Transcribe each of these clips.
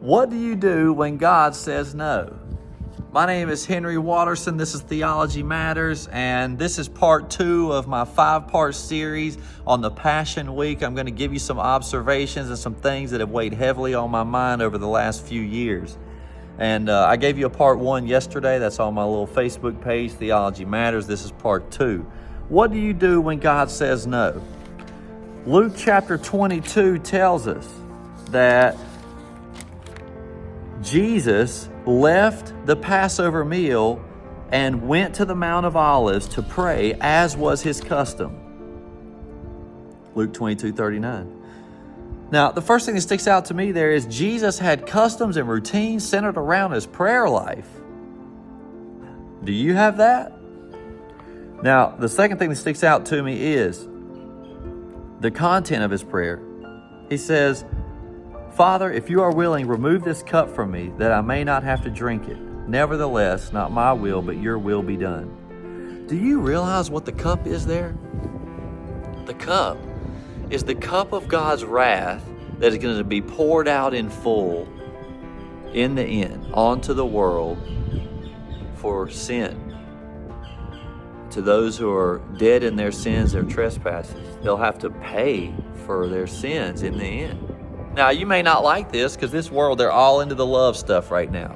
What do you do when God says no? My name is Henry Watterson. This is Theology Matters, and this is part 2 of my 5-part series on the Passion Week. I'm going to give you some observations and some things that have weighed heavily on my mind over the last few years. And I gave you a part 1 yesterday. That's on my little Facebook page, Theology Matters. This is part 2. What do you do when God says no? Luke chapter 22 tells us that Jesus left the Passover meal and went to the Mount of Olives to pray, as was his custom. Luke 22:39. Now, the first thing that sticks out to me there is Jesus had customs and routines centered around his prayer life. Do you have that? Now, the second thing that sticks out to me is the content of his prayer. He says, "Father, if you are willing, remove this cup from me, that I may not have to drink it. Nevertheless, not my will, but your will be done." Do you realize what the cup is there? The cup is the cup of God's wrath that is going to be poured out in full in the end onto the world for sin. To those who are dead in their sins, their trespasses, they'll have to pay for their sins in the end. Now, you may not like this because this world, they're all into the love stuff right now.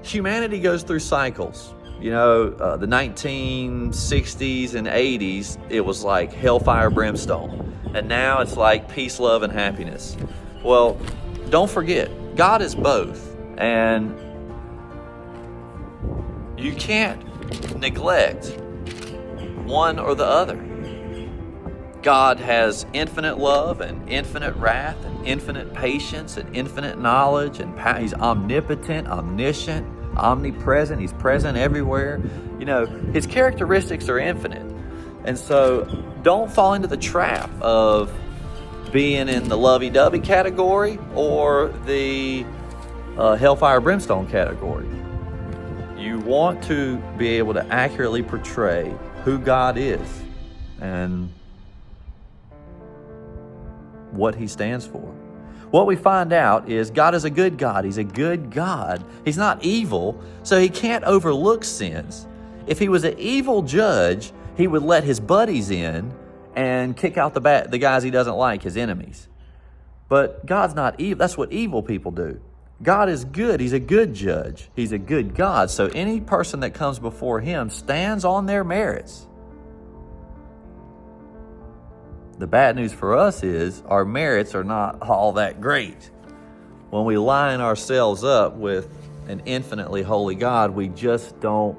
Humanity goes through cycles. You know, the 1960s and 80s, it was like hellfire brimstone. And now it's like peace, love, and happiness. Well, don't forget, God is both. And you can't neglect one or the other. God has infinite love and infinite wrath and infinite patience and infinite knowledge and power. He's omnipotent, omniscient, omnipresent. He's present everywhere. You know, his characteristics are infinite. And so don't fall into the trap of being in the lovey-dovey category or the hellfire brimstone category. You want to be able to accurately portray who God is and what he stands for. What we find out is God is a good God. He's a good God. He's not evil, so he can't overlook sins. If he was an evil judge, he would let his buddies in and kick out the guys he doesn't like, his enemies. But God's not evil. That's what evil people do. God is good. He's a good judge. He's a good God. So any person that comes before him stands on their merits. The bad news for us is our merits are not all that great. When we line ourselves up with an infinitely holy God, we just don't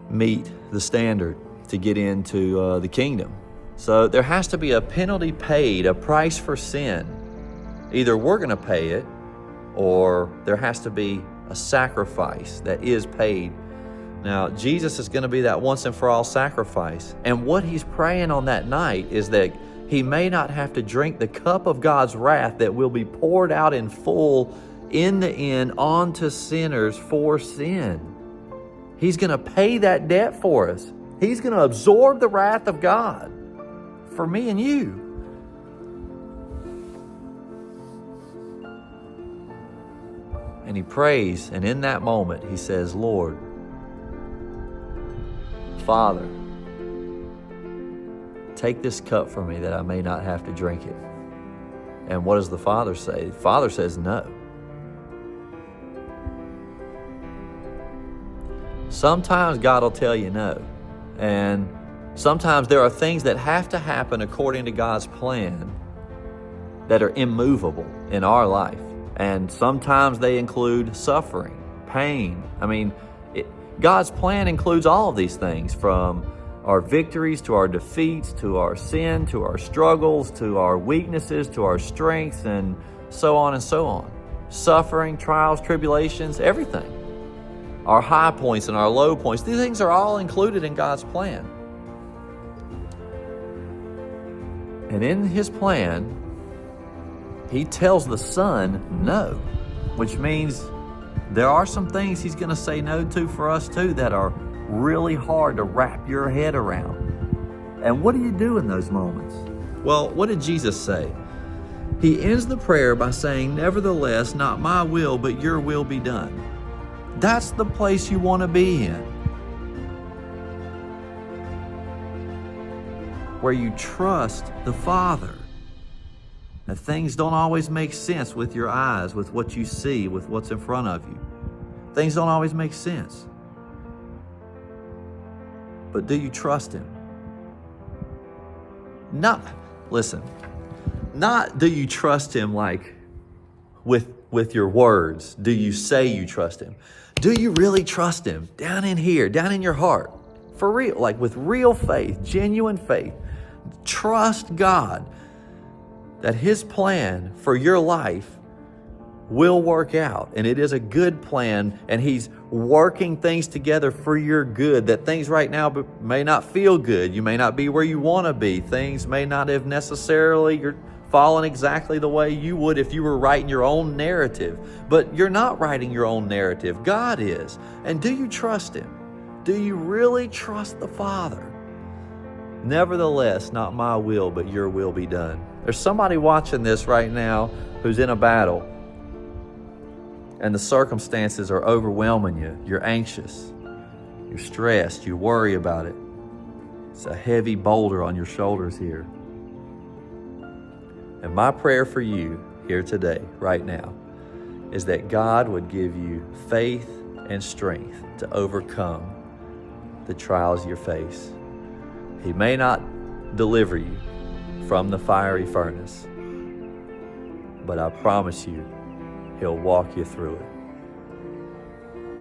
meet the standard to get into the kingdom. So there has to be a penalty paid, a price for sin. Either we're going to pay it, or there has to be a sacrifice that is paid. Now, Jesus is going to be that once and for all sacrifice. And what he's praying on that night is that he may not have to drink the cup of God's wrath that will be poured out in full in the end onto sinners for sin. He's going to pay that debt for us. He's going to absorb the wrath of God for me and you. And he prays, and in that moment he says, "Lord, Father, take this cup from me that I may not have to drink it." And what does the Father say? The Father says no. Sometimes God will tell you no. And sometimes there are things that have to happen according to God's plan that are immovable in our life. And sometimes they include suffering, pain. I mean, God's plan includes all of these things, from our victories to our defeats, to our sin, to our struggles, to our weaknesses, to our strengths, and so on and so on. Suffering, trials, tribulations, everything. Our high points and our low points. These things are all included in God's plan. And in his plan, he tells the Son no, which means there are some things he's going to say no to for us too that are really hard to wrap your head around. And what do you do in those moments? Well, what did Jesus say? He ends the prayer by saying, "Nevertheless, not my will, but your will be done." That's the place you want to be in, where you trust the Father. Now, things don't always make sense with your eyes, with what you see, with what's in front of you. Things don't always make sense. But do you trust Him? Not do you trust Him like with your words. Do you say you trust Him? Do you really trust Him down in here, down in your heart? For real, like with real faith, genuine faith. Trust God that His plan for your life will work out, and it is a good plan, and He's working things together for your good. That things right now may not feel good. You may not be where you want to be. Things may not have necessarily fallen exactly the way you would if you were writing your own narrative. But you're not writing your own narrative. God is. And do you trust Him? Do you really trust the Father? Nevertheless, not my will, but your will be done. There's somebody watching this right now who's in a battle, and the circumstances are overwhelming you. You're anxious. You're stressed. You worry about it. It's a heavy boulder on your shoulders here. And my prayer for you here today, right now, is that God would give you faith and strength to overcome the trials you face. He may not deliver you from the fiery furnace, but I promise you, He'll walk you through it.